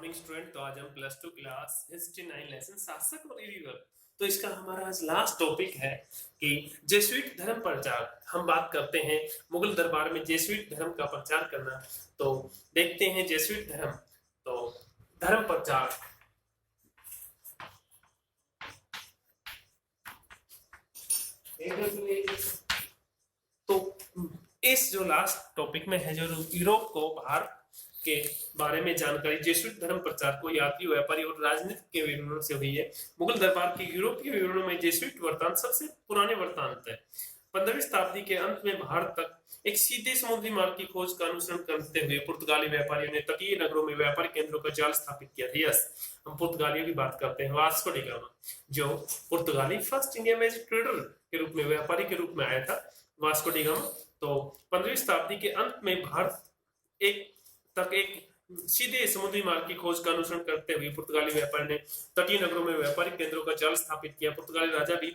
Morning student. तो आज हम plus two class history 9 lesson शासक और रिवीवर। तो इसका हमारा आज लास्ट टॉपिक है कि जेसुइट धर्म प्रचार। हम बात करते हैं मुगल दरबार में जेसुइट धर्म का प्रचार करना। तो देखते हैं जेसुइट धर्म। तो धर्म प्रचार तो इस जो लास्ट टॉपिक में है, जो यूरोप को बाहर के बारे में जानकारी जेसुइट धर्म प्रचार को यात्री, व्यापारी और राजनीतिक के विवरणों से हुई है। मुगल दरबार के यूरोपीय विवरणों में जेसुइट वृत्तांत सबसे पुराने वृत्तांत है। 15वीं शताब्दी के अंत में भारत तक एक सीधे समुद्री मार्ग की खोज का अनुसरण करते हुए पुर्तगाली व्यापारियों ने तटीय नगरों में व्यापारिक केंद्रों का जाल स्थापित किया था। यस, हम पुर्तगालियों की बात करते हैं। वास्को डी गामा, जो पुर्तगाली फर्स्ट इंडिया में ट्रेडर के रूप में, व्यापारी के रूप में आया था, वास्को डी गामा। तो 15वीं शताब्दी के अंत में भारत एक सीधे समुद्री मार्ग की खोज का अनुसरण करते हुए पुर्तगाली व्यापारी ने तटीय नगरों में व्यापारिक केंद्रों का जाल स्थापित किया। पुर्तगाली राजा भी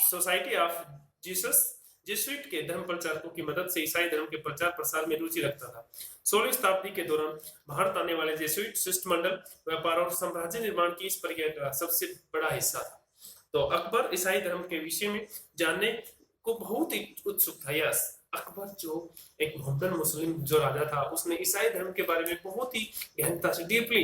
सोसाइटी ऑफ जीसस जेसुइट के धर्म प्रचारकों की मदद से ईसाई धर्म के प्रचार प्रसार में रुचि रखता था। 16वीं शताब्दी के दौरान भारत आने वाले जेसुइट शिष्टमंडल व्यापार और साम्राज्य निर्माण की इस प्रक्रिया का सबसे बड़ा हिस्सा था। तो अकबर ईसाई धर्म के विषय में जानने को बहुत ही उत्सुक था। यस, अकबर जो एक मोहम्मदन मुस्लिम जो राजा था, उसने ईसाई धर्म के बारे में बहुत ही गहनता से डीपली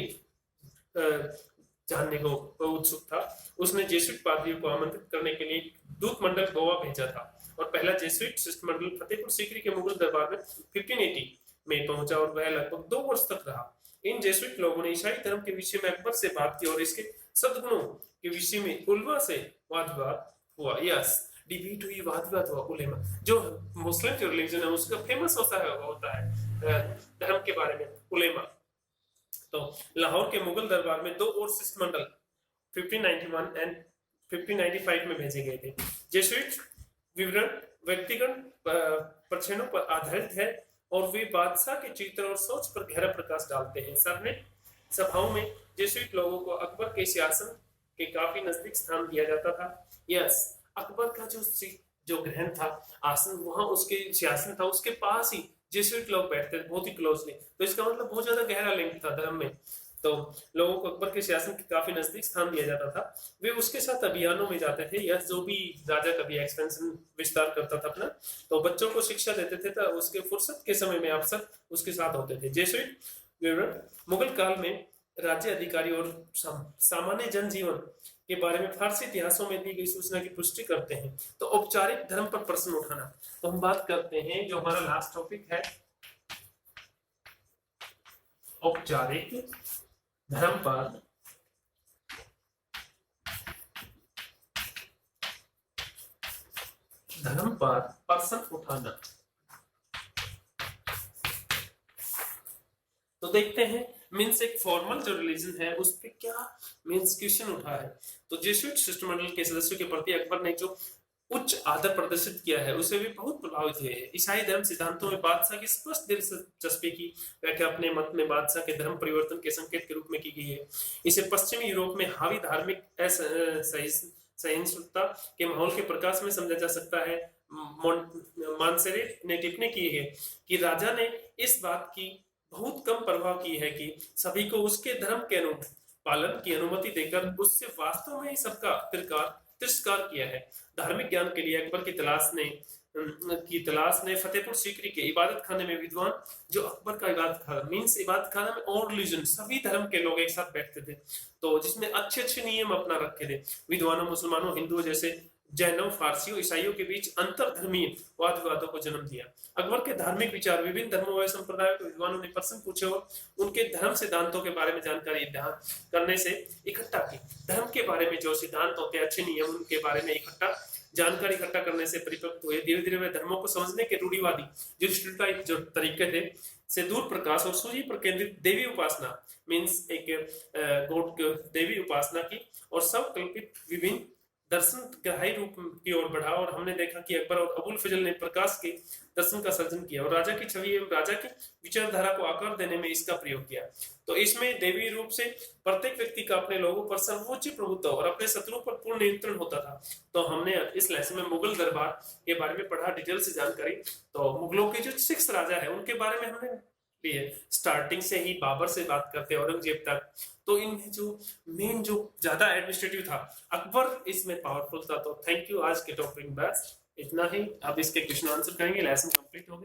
जानने को उत्सुक था। उसने जेसुइट पादरियों को आमंत्रित करने के लिए दूत मंडल गोवा भेजा था और पहला जेसुइट शिष्टमंडल फतेहपुर सीकरी के मुगल दरबार में 1580 में पहुंचा और वह लगभग 2 वर्ष तक रहा। इन जेसुइट लोगों ने ईसाई धर्म के विषय में अकबर से बात की और इसके सद्गुणों के विषय में उलमा से वाद विवाद हुआ। यस, डिबेट हुई, वाद विवाद हुआ। उलेमा जो मुस्लिम जो रिलीजन है उसका फेमस होता है धर्म के बारे में, उलेमा। तो लाहौर के मुगल दरबार में 2 और शिष्टमंडल 1591 एंड 1595 में भेजे गए थे। जेसुइट विवरण व्यक्तिगत परीक्षणों पर आधारित है और वे बादशाह के चित्र और सोच पर गहरा प्रकाश डालते हैं। सभाओं में जेसुइट लोगों को अकबर के सिंहासन के काफी नजदीक स्थान दिया जाता था। यस, अकबर का जो ग्रहण था, आसन, वहां उसके सिंहासन था, उसके पास ही जेसुइट लोग बैठते थे बहुत ही क्लोजली। तो इसका मतलब बहुत ज्यादा गहरा लिंक था धर्म में। तो लोगों को अकबर के सिंहासन के काफी नजदीक स्थान दिया जाता था। वे उसके साथ अभियानों में जाते थे। यह जो भी राजा कभी एक्सपेंशन विस्तार करता था अपना, तो बच्चों को शिक्षा देते थे, तो उसके फुर्सत के समय में अफसर उसके साथ होते थे। जेसुइट विवरण मुगल काल में राज्य अधिकारी और सामान्य जनजीवन के बारे में फारसी इतिहासों में दी गई सूचना की पुष्टि करते हैं। तो औपचारिक धर्म पर प्रश्न उठाना। तो हम बात करते हैं, जो हमारा लास्ट टॉपिक है, औपचारिक धर्म पर प्रश्न उठाना। तो देखते हैं मीन्स एक फॉर्मल जो रिलीजन है उस पे क्या मीन्स क्वेश्चन उठा है। तो जेसुइट शिष्टमंडल के सदस्यों के प्रति अकबर ने जो उच्च आदर प्रदर्शित किया है उसे भी बहुत प्रभावित हुए हैं। ईसाई धर्म सिद्धांतों में बादशाह की स्पष्ट दिलचस्पी की व्याख्या अपने मत में बादशाह के धर्म परिवर्तन के संकेत के रूप में की गई है। इसे पश्चिमी यूरोप में हावी धार्मिक सहिष्णुता के माहौल के प्रकाश में समझा जा सकता है। मानसेरेट ने टिप्पणी की है कि राजा ने इस बात की बहुत कम प्रभाव की है कि सभी को उसके धर्म के पालन की अनुमति देकर उससे वास्तव में ही सबका तिरस्कार किया है। धार्मिक ज्ञान के लिए अकबर की तलाश ने फतेहपुर सीकरी के इबादत खाने में विद्वान, जो अकबर का इबादत खाना मीन्स इबादत खाना में और रिलीजन सभी धर्म के लोग एक साथ बैठते थे, तो जिसमें अच्छे नियम अपना रखे थे। विद्वानों, मुसलमानों, हिंदुओं जैसे जैनों, फारसियों, ईसाइयों के बीच अंतरधर्मीय वाद विवादों को जन्म दिया। अकबर के धार्मिक विचार विभिन्न धर्मों व संप्रदायों के विद्वानों ने प्रश्न पूछे और उनके धर्म सिद्धांतों के बारे में जानकारी करने से इकट्ठा की। धर्म के बारे में जो सिद्धांत होते हैं, अच्छे नियम, उनके बारे में जानकारी इकट्ठा करने से परिपक्व हुए। धीरे धीरे वे धर्मों को समझने के रूढ़िवादी जो तरीके थे से दूर प्रकाश और सूर्य पर केंद्रित देवी उपासना मीन्स एक गॉड देवी उपासना की और सब कल्पित विभिन्न दर्शन गहराई रूप की ओर बढ़ा। और हमने देखा कि अकबर और अबुल फजल ने प्रकाश के दर्शन का सर्जन किया और राजा की छवि एवं राजा की विचारधारा को आकार देने में इसका प्रयोग किया। तो इसमें देवी रूप से प्रत्येक व्यक्ति का अपने लोगों पर सर्वोच्च प्रभुत्व और अपने शत्रुओं पर पूर्ण नियंत्रण होता था। तो हमने इस लेसन में मुगल दरबार के बारे में पढ़ा, डिटेल से जानकारी। तो मुगलों के जो 6 राजा है उनके बारे में हमने लिए स्टार्टिंग से ही बाबर से बात करते औरंगजेब तक, तो इनमें जो मेन जो ज्यादा एडमिनिस्ट्रेटिव था, अकबर इसमें पावरफुल था। तो थैंक यू, आज के टॉपिक बस इतना ही। अब इसके क्वेश्चन आंसर करेंगे, लेसन कंप्लीट हो गया।